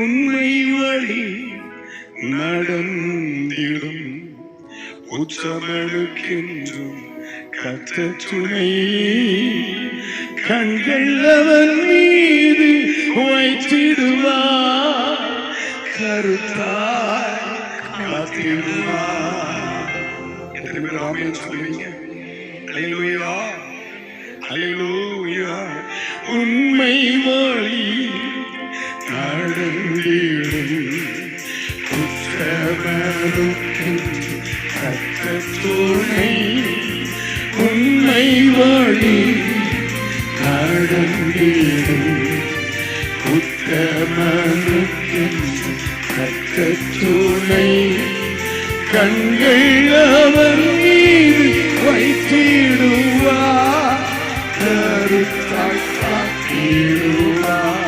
உண்மை வழி நடந்திடும் உச்சமனுக்கென்றும் கர்த்தர் துணை. கண்கள் அவன் மீது வைத்திடுவார், கருத்தாய் காத்திடுவார். எத்தனை பேர் ஆமென் சொல்லுவீங்க? அல்லேலூயா, அல்லேலூயா. உண்மை வழி நடந்திடும் உச்சமனுக்கென்றும் கர்த்தர் துணை. உண்மை வழி நடந்திடும் உத்தமனுக்கென்றும் கர்த்தர் துணை. கண்கள் அவன் மீது வைத்திடுவார், கருத்தாய் காத்திடுவார்.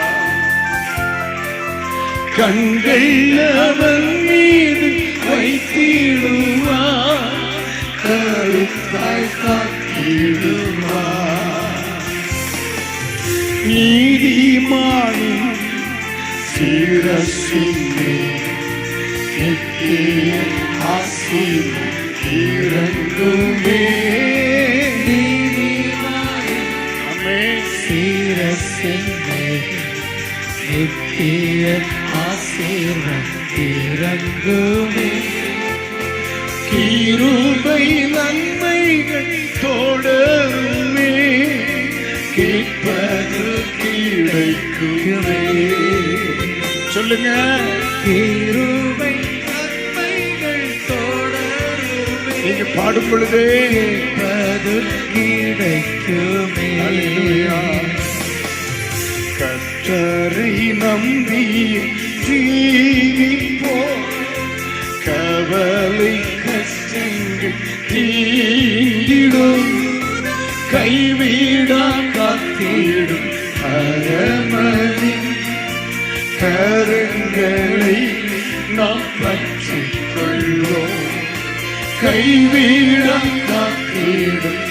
கண்கள் அவன் மீது வைத்திடுவார், கருத்தாய் காத்திடுவார். நீதிமானின் சிரசிலே நித்திய ஆசீர்வாதம் இறங்குமே. நீதிமானின் சிரசிலே நித்திய ஆசீர்வாதம் இறங்குமே. கிருபை நன்மைகள் தொடருமே, கேட்பது கிடைக்குமே. சொல்லுங்க. கிருபை நன்மைகள் தொடருமே. நீங்க பாடும் பொழுதே கேட்பது கிடைக்குமே. கர்த்தரை நம்பி ஜீவிப்போம், கவலை கஷ்டங்கள் தீண்டிடும், கைவிடா காத்திடும் அரமணி. கரங்களை நாம் பற்றிக் கொள்வோம், கைவிடா காத்திடும்